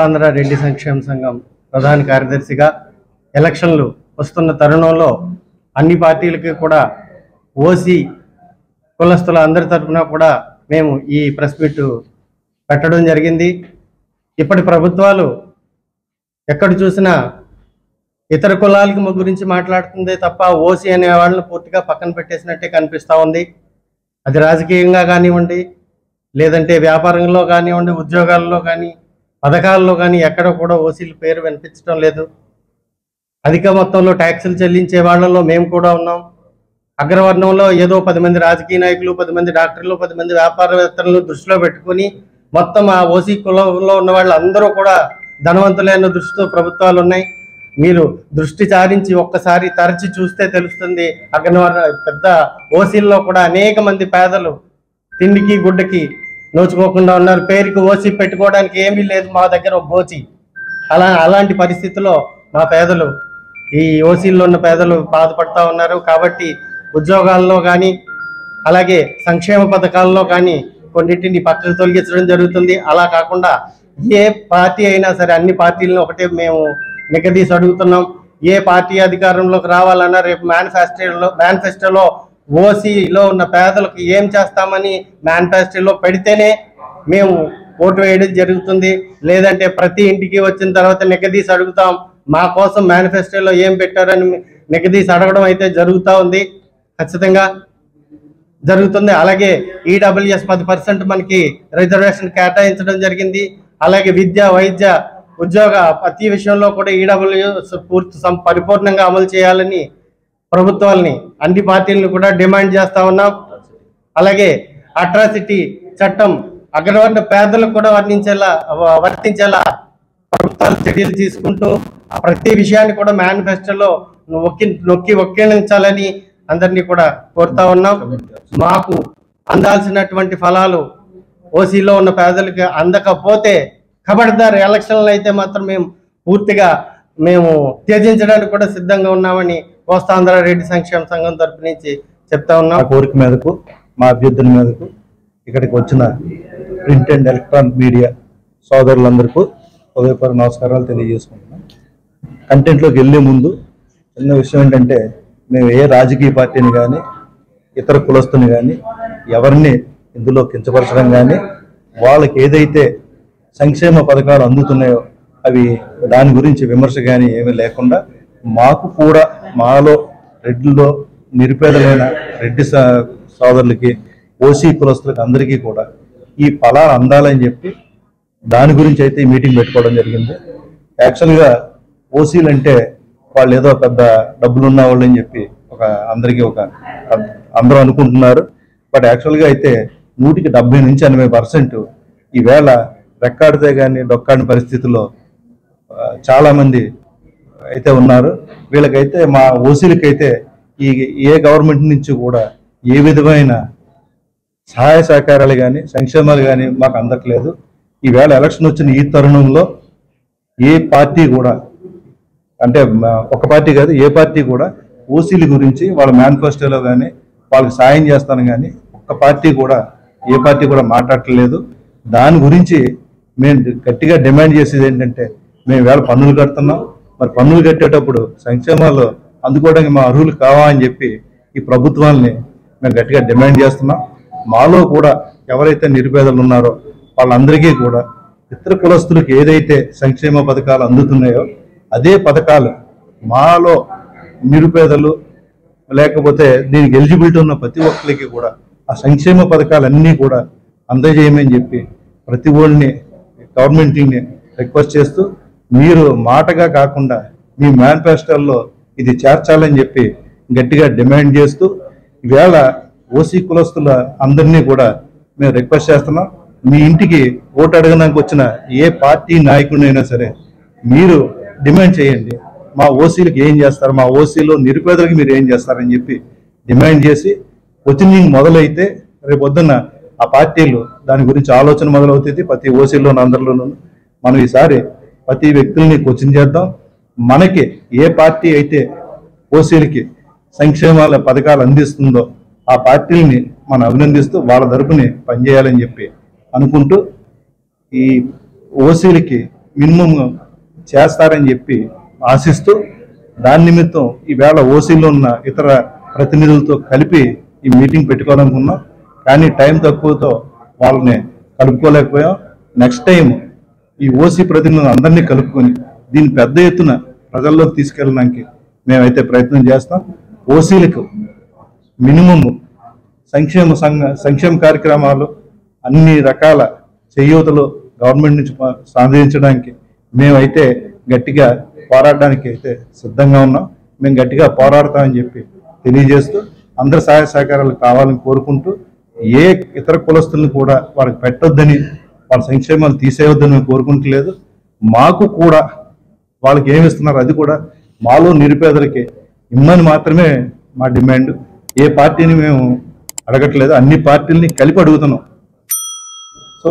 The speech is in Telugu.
ఆంధ్ర రెడ్డి సంక్షేమ సంఘం ప్రధాన కార్యదర్శిగా ఎలక్షన్లు వస్తున్న తరుణంలో అన్ని పార్టీలకి కూడా ఓసీ కులస్తుల అందరి తరఫున కూడా మేము ఈ ప్రెస్ మీట్ పెట్టడం జరిగింది. ఇప్పటి ప్రభుత్వాలు ఎక్కడ చూసినా ఇతర కులాలకి గురించి మాట్లాడుతుందే తప్ప ఓసీ అనే వాళ్ళని పూర్తిగా పక్కన పెట్టేసినట్టే కనిపిస్తూ ఉంది. అది రాజకీయంగా కానివ్వండి, లేదంటే వ్యాపారంలో కానివ్వండి, ఉద్యోగాల్లో కానీ, పథకాల్లో కానీ ఎక్కడ కూడా ఓసీల పేరు వినిపించడం లేదు. అధిక మొత్తంలో ట్యాక్సులు చెల్లించే వాళ్ళలో మేము కూడా ఉన్నాం. అగ్రవర్ణంలో ఏదో 10 మంది రాజకీయ నాయకులు, 10 మంది డాక్టర్లు, 10 మంది వ్యాపారవేత్తలను దృష్టిలో పెట్టుకుని మొత్తం ఆ ఓసీ కులంలో ఉన్న వాళ్ళు అందరూ కూడా ధనవంతులైన దృష్టితో ప్రభుత్వాలు ఉన్నాయి. మీరు దృష్టి సారించి ఒక్కసారి తరచి చూస్తే తెలుస్తుంది. అగ్రవర్ణ పెద్ద ఓసీల్లో కూడా అనేక మంది పేదలు తిండికి గుడ్డకి నోచుకోకుండా ఉన్నారు. పేరుకి ఓసీ పెట్టుకోవడానికి ఏమీ లేదు మా దగ్గర ఒక గోచి. అలాంటి పరిస్థితిలో మా పేదలు, ఈ ఓసీల్లో ఉన్న పేదలు బాధపడతా ఉన్నారు. కాబట్టి ఉద్యోగాల్లో కానీ, అలాగే సంక్షేమ పథకాల్లో కానీ కొన్నింటిని పక్కకు తొలగించడం జరుగుతుంది. అలా కాకుండా ఏ పార్టీ అయినా సరే అన్ని పార్టీలను ఒకటే మేము నిగదీసి అడుగుతున్నాం. ఏ పార్టీ అధికారంలోకి రావాలన్నా రేపు మేనిఫెస్టోలో ఓసీలో ఉన్న పేదలకు ఏం చేస్తామని మేనిఫెస్టోలో పెడితేనే మేము ఓటు వేయడం జరుగుతుంది. లేదంటే ప్రతి ఇంటికి వచ్చిన తర్వాత నిగదీసి అడుగుతాం. మా కోసం మేనిఫెస్టోలో ఏం పెట్టారని నిగదీసి అడగడం అయితే జరుగుతూ ఉంది, ఖచ్చితంగా జరుగుతుంది. అలాగే ఈడబ్ల్యూఎస్ 10% మనకి రిజర్వేషన్ కేటాయించడం జరిగింది. అలాగే విద్య, వైద్య, ఉద్యోగ ప్రతి విషయంలో కూడా ఈడబ్ల్యూఎస్ పరిపూర్ణంగా అమలు చేయాలని ప్రభుత్వాలని, అన్ని పార్టీలను కూడా డిమాండ్ చేస్తా ఉన్నాం. అలాగే అట్రాసిటీ చట్టం అగ్రవర్ణ పేదలకు కూడా వర్తించేలా ప్రభుత్వాలు చర్యలు తీసుకుంటూ ప్రతి విషయాన్ని కూడా మేనిఫెస్టోలో నొక్కి ఒక్కించాలని అందరినీ కూడా కోరుతా ఉన్నాం. మాకు అందాల్సినటువంటి ఫలాలు ఓసీలో ఉన్న పేదలకు అందకపోతే ఖబర్దార్ ఎలక్షన్లు అయితే మాత్రం మేము పూర్తిగా త్యజించడానికి కూడా సిద్ధంగా ఉన్నామని కోస్తాంధ్ర రెడ్డి సంక్షేమ సంఘం తరపు నుంచి చెప్తా ఉన్నాం. కోరిక మేరకు, మా అభ్యర్థుల మేరకు ఇక్కడికి వచ్చిన ప్రింట్ అండ్ ఎలక్ట్రానిక్ మీడియా సోదరులందరికీ హృదయపూర్వక నమస్కారాలు తెలియజేసుకుంటున్నాం. కంటెంట్లోకి వెళ్ళే ముందు చిన్న విషయం ఏంటంటే, మేము ఏ రాజకీయ పార్టీని కానీ, ఇతర కులస్తుని కానీ, ఎవరిని ఇందులో కించపరచడం కానీ, వాళ్ళకి ఏదైతే సంక్షేమ పథకాలు అందుతున్నాయో అవి దాని గురించి విమర్శ కానీ ఏమీ లేకుండా, మాకు కూడా మాలో రెడ్డిలో నిరుపేదలైన రెడ్డి సోదరులకి, ఓసీ కులస్తులకి అందరికీ కూడా ఈ ఫలాలు అందాలని చెప్పి దాని గురించి అయితే ఈ మీటింగ్ పెట్టుకోవడం జరిగింది. యాక్చువల్గా ఓసీలు అంటే వాళ్ళు ఏదో పెద్ద డబ్బులు ఉన్న వాళ్ళు అని చెప్పి అందరికీ అందరూ అనుకుంటున్నారు. బట్ యాక్చువల్గా అయితే 70 నుంచి 80% ఈవేళ రెక్కాడితే కానీ డొక్కాడిన పరిస్థితుల్లో చాలామంది అయితే ఉన్నారు. వీళ్ళకైతే, మా ఓసీలకైతే ఏ గవర్నమెంట్ నుంచి కూడా ఏ విధమైన సహాయ సహకారాలు కానీ సంక్షేమాలు కానీ మాకు అందట్లేదు. ఈవేళ ఎలక్షన్ వచ్చిన ఈ తరుణంలో ఏ పార్టీ కూడా, అంటే ఒక పార్టీ కాదు, ఏ పార్టీ కూడా ఓసీల గురించి వాళ్ళ మేనిఫెస్టోలో కానీ వాళ్ళకి సాయం చేస్తాను కానీ ఏ పార్టీ కూడా మాట్లాడట్లేదు. దాని గురించి మేము గట్టిగా డిమాండ్ చేసేది ఏంటంటే, మేము వేళ పన్నులు కడుతున్నాం, మరి పన్నులు కట్టేటప్పుడు సంక్షేమాలు అందుకోవడానికి మా అర్హులు కావాలని చెప్పి ఈ ప్రభుత్వాన్ని మేము గట్టిగా డిమాండ్ చేస్తున్నాం. మాలో కూడా ఎవరైతే నిరుపేదలు ఉన్నారో వాళ్ళందరికీ కూడా ఇతర కులస్తులకు ఏదైతే సంక్షేమ పథకాలు అందుతున్నాయో అదే పథకాలు మాలో నిరుపేదలు, లేకపోతే దీనికి ఎలిజిబిలిటీ ఉన్న ప్రతి ఒక్కరికి కూడా ఆ సంక్షేమ పథకాలన్నీ కూడా అందజేయమని చెప్పి ప్రతి ఒక్కరిని, గవర్నమెంట్ని రిక్వెస్ట్ చేస్తూ, మీరు మాటగా కాకుండా మీ మేనిఫెస్టోల్లో ఇది చేర్చాలని చెప్పి గట్టిగా డిమాండ్ చేస్తూ, ఈవేళ ఓసీ కులస్తుల అందరినీ కూడా మేము రిక్వెస్ట్ చేస్తున్నాం. మీ ఇంటికి ఓటు అడగడానికి వచ్చిన ఏ పార్టీ నాయకుడినైనా సరే మీరు డిమాండ్ చేయండి, మా ఓసీలకు ఏం చేస్తారు, మా ఓసీలో నిరుపేదలకు మీరు ఏం చేస్తారని చెప్పి డిమాండ్ చేసి క్వశ్చనింగ్ మొదలైతే రేపు పొద్దున్న ఆ పార్టీలు దాని గురించి ఆలోచన మొదలవుతుంది. ప్రతి ఓసీలోనూ అందరిలోనూ మనం ఈసారి ప్రతి వ్యక్తుల్ని క్వశ్చన్ చేద్దాం. మనకి ఏ పార్టీ అయితే ఓసీలకి సంక్షేమాల పథకాలు అందిస్తుందో ఆ పార్టీని మనం అభినందిస్తూ వాళ్ళ తరపుని పనిచేయాలని చెప్పి అనుకుంటూ, ఈ ఓసీలకి మినిమం చేస్తారని చెప్పి ఆశిస్తూ దాని నిమిత్తం ఈవేళ ఓసీలో ఉన్న ఇతర ప్రతినిధులతో కలిపి ఈ మీటింగ్ పెట్టుకోవాలనుకున్నాం. కానీ టైం తక్కువతో వాళ్ళని కలుపుకోలేకపోయాం. నెక్స్ట్ టైం ఈ ఓసీ ప్రతినిధులు అందరినీ కలుపుకొని దీన్ని పెద్ద ఎత్తున ప్రజల్లోకి తీసుకెళ్ళడానికి మేమైతే ప్రయత్నం చేస్తాం. ఓసీలకు మినిమం సంక్షేమ కార్యక్రమాలు అన్ని రకాల చేయూతలు గవర్నమెంట్ నుంచి సాధించడానికి మేమైతే గట్టిగా పోరాడడానికి అయితే సిద్ధంగా ఉన్నాం. మేము గట్టిగా పోరాడతామని చెప్పి తెలియజేస్తూ అందరి సహాయ సహకారాలు కావాలని కోరుకుంటూ ఏ ఇతర కులస్తులను కూడా వారికి పెట్టొద్దని వాళ్ళ సంక్షేమాలు తీసేయొద్దని మేము కోరుకుంటలేదు. మాకు కూడా వాళ్ళకి ఏమి ఇస్తున్నారు అది కూడా మాలో నిరుపేదలకి ఇమ్మని మాత్రమే మా డిమాండ్. ఏ పార్టీని మేము అడగట్లేదు, అన్ని పార్టీలని కలిపి అడుగుతున్నాం. సో